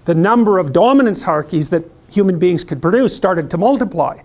the number of dominance hierarchies that human beings could produce started to multiply,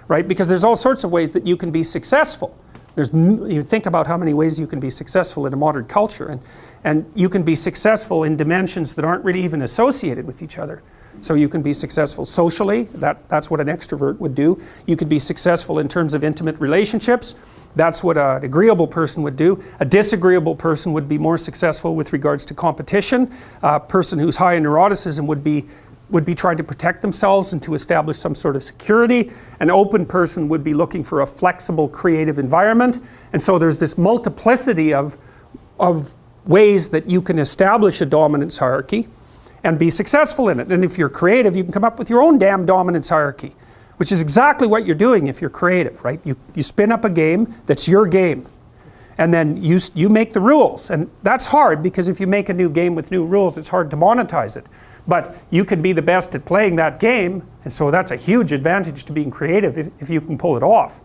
right? Because there's all sorts of ways that you can be successful. You think about how many ways you can be successful in a modern culture, and you can be successful in dimensions that aren't really even associated with each other. So you can be successful socially, that's what an extrovert would do. You could be successful in terms of intimate relationships, that's what an agreeable person would do. A disagreeable person would be more successful with regards to competition. A person who's high in neuroticism would be trying to protect themselves and to establish some sort of security. An open person would be looking for a flexible, creative environment. And so there's this multiplicity of ways that you can establish a dominance hierarchy and be successful in it. And if you're creative, you can come up with your own damn dominance hierarchy, which is exactly what you're doing if you're creative, right? You spin up a game that's your game, and then you make the rules. And that's hard, because if you make a new game with new rules, it's hard to monetize it. But you can be the best at playing that game, and so that's a huge advantage to being creative if you can pull it off.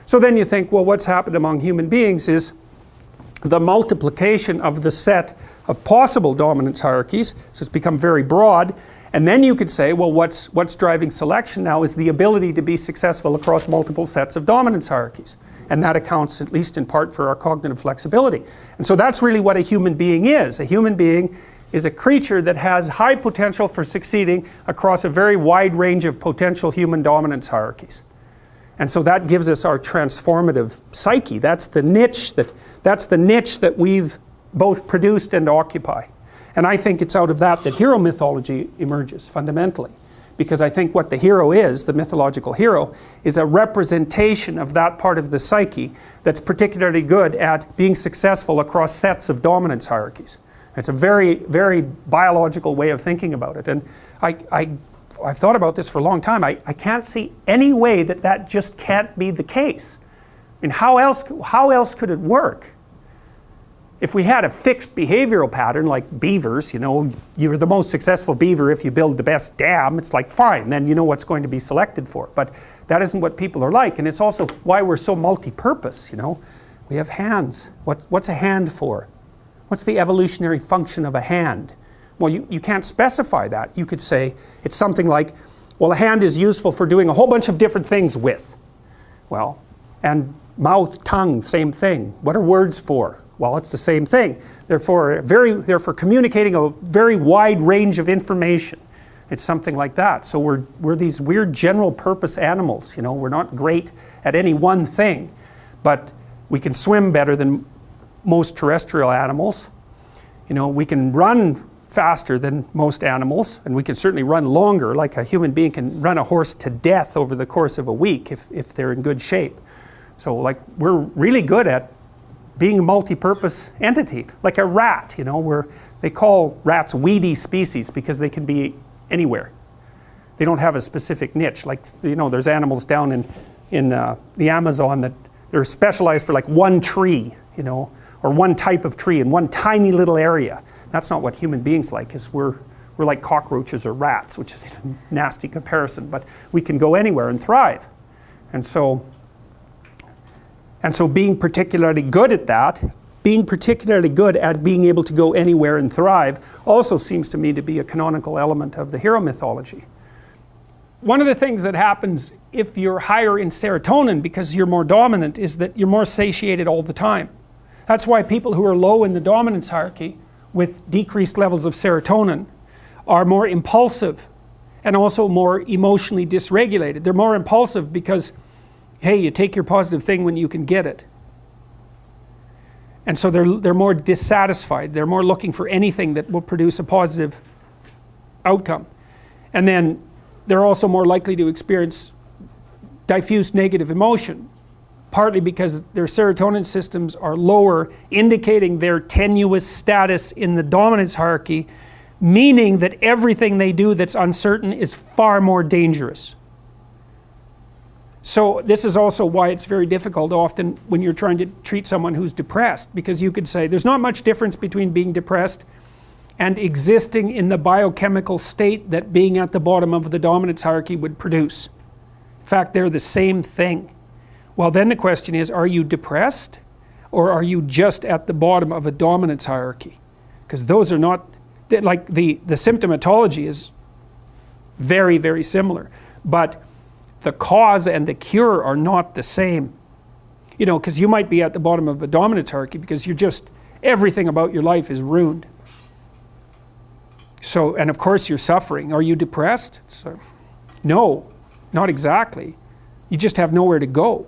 So then you think, well, what's happened among human beings is the multiplication of the set of possible dominance hierarchies, so it's become very broad. And then you could say, well, what's driving selection now is the ability to be successful across multiple sets of dominance hierarchies. And that accounts, at least in part, for our cognitive flexibility. And so that's really what a human being is. A human being is a creature that has high potential for succeeding across a very wide range of potential human dominance hierarchies. And so that gives us our transformative psyche. That's the niche that we've both produced and occupy. And I think it's out of that hero mythology emerges fundamentally. Because I think what the hero is, the mythological hero, is a representation of that part of the psyche that's particularly good at being successful across sets of dominance hierarchies. It's a very, very biological way of thinking about it. And I've thought about this for a long time. I can't see any way that just can't be the case. I mean, how else could it work? If we had a fixed behavioral pattern like beavers, you're the most successful beaver if you build the best dam, it's like fine, then you know what's going to be selected for. But that isn't what people are like, and it's also why we're so multi-purpose, We have hands. What's a hand for? What's the evolutionary function of a hand? Well, you can't specify that. You could say it's something like, well, a hand is useful for doing a whole bunch of different things with. Well, and mouth, tongue, same thing. What are words for? Well, it's the same thing. They're for communicating a very wide range of information. It's something like that. So we're these weird general purpose animals. We're not great at any one thing, but we can swim better than most terrestrial animals. We can run faster than most animals, and we can certainly run longer. Like a human being can run a horse to death over the course of a week if they're in good shape. So we're really good at being a multi-purpose entity, like a rat, they call rats weedy species because they can be anywhere. They don't have a specific niche. There's animals down in the Amazon that they're specialized for one tree, or one type of tree in one tiny little area. That's not what human beings like, is we're like cockroaches or rats, which is a nasty comparison, but we can go anywhere and thrive. And so being particularly good at that, being particularly good at being able to go anywhere and thrive, also seems to me to be a canonical element of the hero mythology. One of the things that happens if you're higher in serotonin because you're more dominant is that you're more satiated all the time. That's why people who are low in the dominance hierarchy with decreased levels of serotonin are more impulsive and also more emotionally dysregulated. They're more impulsive because hey, you take your positive thing when you can get it. And so they're more dissatisfied. They're more looking for anything that will produce a positive outcome. And then they're also more likely to experience diffuse negative emotion, partly because their serotonin systems are lower, indicating their tenuous status in the dominance hierarchy, meaning that everything they do that's uncertain is far more dangerous. So this is also why it's very difficult often when you're trying to treat someone who's depressed, because you could say there's not much difference between being depressed and existing in the biochemical state that being at the bottom of the dominance hierarchy would produce. In fact, they're the same thing. Well, then the question is, are you depressed or are you just at the bottom of a dominance hierarchy? Because those are not like the symptomatology is very, very similar, but the cause and the cure are not the same. You know, because you might be at the bottom of a dominance hierarchy because you're just, everything about your life is ruined. So, and of course you're suffering. Are you depressed? So, no, not exactly. You just have nowhere to go.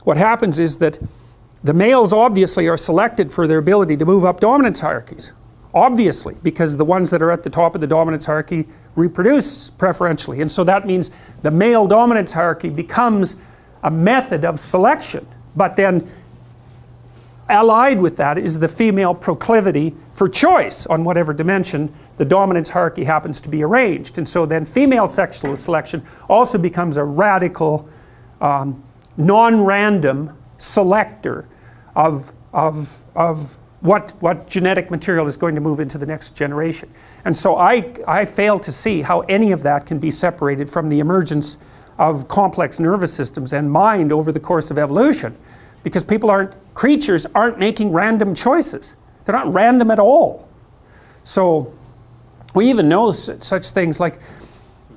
What happens is that the males obviously are selected for their ability to move up dominance hierarchies. Obviously, because the ones that are at the top of the dominance hierarchy reproduce preferentially. And so that means the male dominance hierarchy becomes a method of selection. But then allied with that is the female proclivity for choice on whatever dimension the dominance hierarchy happens to be arranged. And so then female sexual selection also becomes a radical, non-random selector of what genetic material is going to move into the next generation. And so I fail to see how any of that can be separated from the emergence of complex nervous systems and mind over the course of evolution, because creatures aren't making random choices. They're not random at all. So we even know such things like,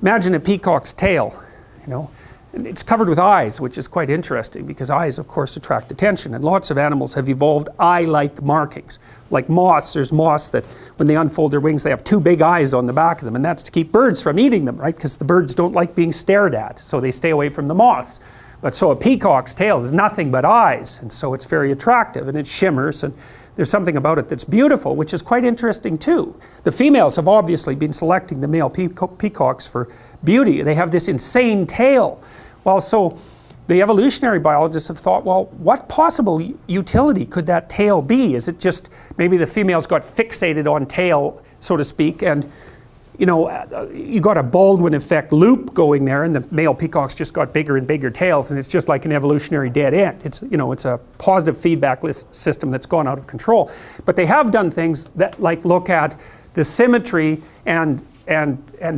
imagine a peacock's tail, you know. And it's covered with eyes, which is quite interesting because eyes, of course, attract attention. And lots of animals have evolved eye-like markings. Like moths, there's moths that when they unfold their wings, they have two big eyes on the back of them. And that's to keep birds from eating them, right? Because the birds don't like being stared at, so they stay away from the moths. But so a peacock's tail is nothing but eyes. And so it's very attractive and it shimmers. And there's something about it that's beautiful, which is quite interesting too. The females have obviously been selecting the male peacocks for beauty. They have this insane tail. Well, so the evolutionary biologists have thought, well, what possible utility could that tail be? Is it just maybe the females got fixated on tail, so to speak, and you know, you got a Baldwin effect loop going there, and the male peacocks just got bigger and bigger tails, and it's just like an evolutionary dead end. It's, you know, it's a positive feedback system that's gone out of control. But they have done things that like look at the symmetry and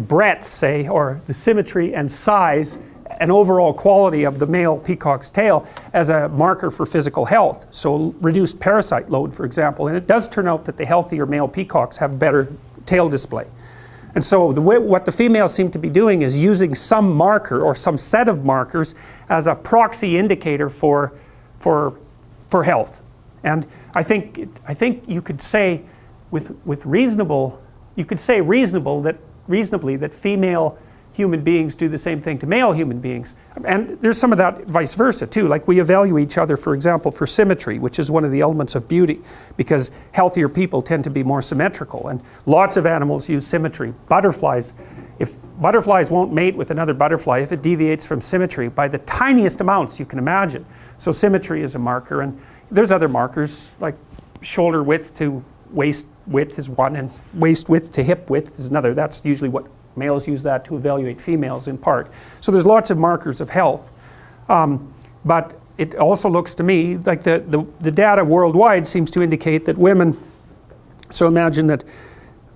breadth, say, or the symmetry and size and overall quality of the male peacock's tail as a marker for physical health. So reduced parasite load, for example. And it does turn out that the healthier male peacocks have better tail display. And so what the females seem to be doing is using some marker or some set of markers as a proxy indicator for health. And I think you could say reasonably that female human beings do the same thing to male human beings. And there's some of that vice versa too. Like we evaluate each other, for example, for symmetry, which is one of the elements of beauty, because healthier people tend to be more symmetrical. And lots of animals use symmetry. Butterflies, if butterflies won't mate with another butterfly, if it deviates from symmetry by the tiniest amounts you can imagine. So symmetry is a marker. And there's other markers, like shoulder width to waist width is one, and waist width to hip width is another. That's usually what males use that to evaluate females in part. So there's lots of markers of health. But it also looks to me like the data worldwide seems to indicate that women, so imagine that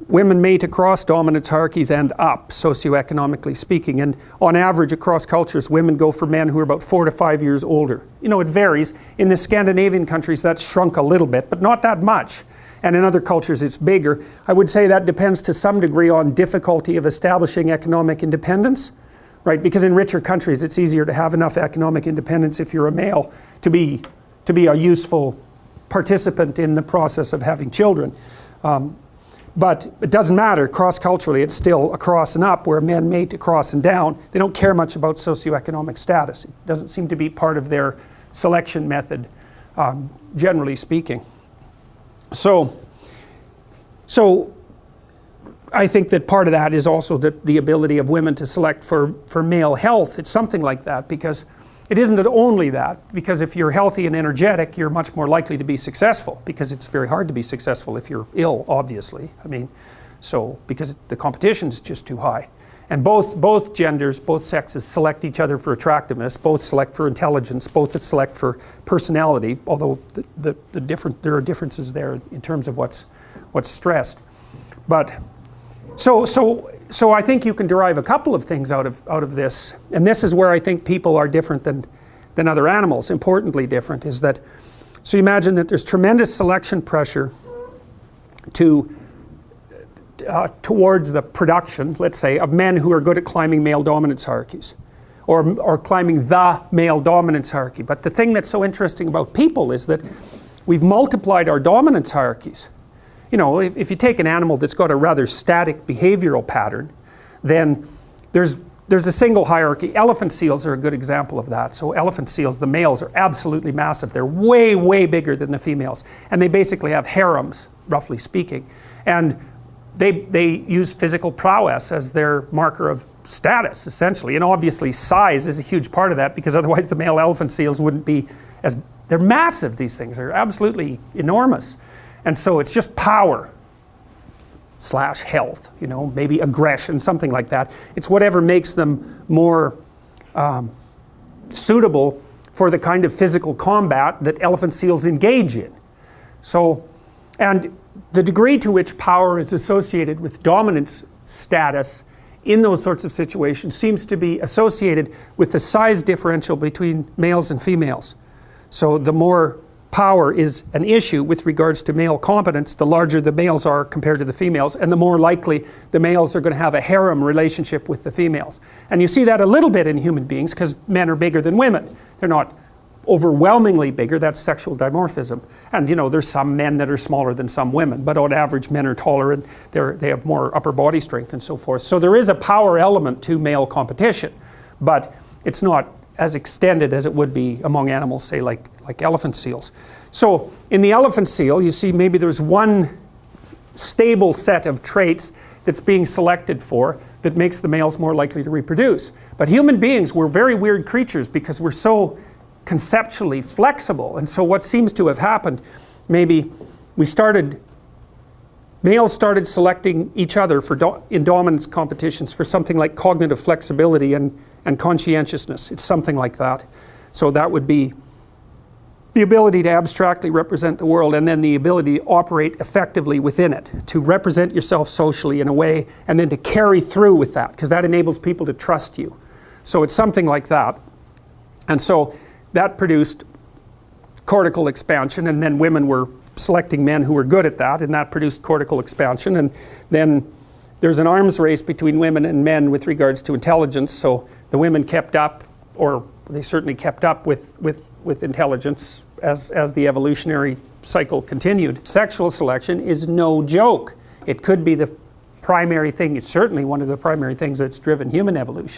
women mate across dominance hierarchies and up, socioeconomically speaking. And on average, across cultures, women go for men who are about 4 to 5 years older. You know, it varies. In the Scandinavian countries, that's shrunk a little bit, but not that much. And in other cultures, it's bigger. I would say that depends to some degree on difficulty of establishing economic independence, right? Because in richer countries, it's easier to have enough economic independence if you're a male to be a useful participant in the process of having children. But it doesn't matter. Cross-culturally, it's still across and up, where men mate across and down. They don't care much about socioeconomic status. It doesn't seem to be part of their selection method, generally speaking. So I think that part of that is also the ability of women to select for male health. It's something like that, because it isn't only that, because if you're healthy and energetic, you're much more likely to be successful, because it's very hard to be successful if you're ill, obviously. I mean, so because the competition is just too high. And both genders, both sexes select each other for attractiveness, both select for intelligence, both select for personality, although there are differences there in terms of what's stressed. But so I think you can derive a couple of things out of this, and this is where I think people are different than other animals. Importantly different is that, so you imagine that there's tremendous selection pressure to towards the production, let's say, of men who are good at climbing male dominance hierarchies, or climbing the male dominance hierarchy. But the thing that's so interesting about people is that we've multiplied our dominance hierarchies. You know, if you take an animal that's got a rather static behavioral pattern, then there's a single hierarchy. Elephant seals are a good example of that. So elephant seals, the males are absolutely massive. They're way, way bigger than the females. And they basically have harems, roughly speaking. And they use physical prowess as their marker of status, essentially. And obviously size is a huge part of that, because otherwise the male elephant seals wouldn't be as... They're massive, these things. They're absolutely enormous. And so it's just power / health, you know, maybe aggression, something like that. It's whatever makes them more suitable for the kind of physical combat that elephant seals engage in. So, and the degree to which power is associated with dominance status in those sorts of situations seems to be associated with the size differential between males and females. So the more power is an issue with regards to male competence, the larger the males are compared to the females, and the more likely the males are going to have a harem relationship with the females. And you see that a little bit in human beings, because men are bigger than women. They're not overwhelmingly bigger, that's sexual dimorphism. And you know, there's some men that are smaller than some women, but on average men are taller and they have more upper body strength and so forth. So there is a power element to male competition, but it's not as extended as it would be among animals, say like elephant seals. So in the elephant seal, you see maybe there's one stable set of traits that's being selected for that makes the males more likely to reproduce. But human beings, we're very weird creatures because we're so conceptually flexible. And so what seems to have happened, maybe males started selecting each other for in dominance competitions for something like cognitive flexibility and conscientiousness. It's something like that. So that would be the ability to abstractly represent the world, and then the ability to operate effectively within it, to represent yourself socially in a way, and then to carry through with that, because that enables people to trust you. So it's something like that. And so that produced cortical expansion, and then women were selecting men who were good at that, and that produced cortical expansion. And then there's an arms race between women and men with regards to intelligence. So the women kept up, or they certainly kept up with intelligence as the evolutionary cycle continued. Sexual selection is no joke. It could be the primary thing, it's certainly one of the primary things that's driven human evolution.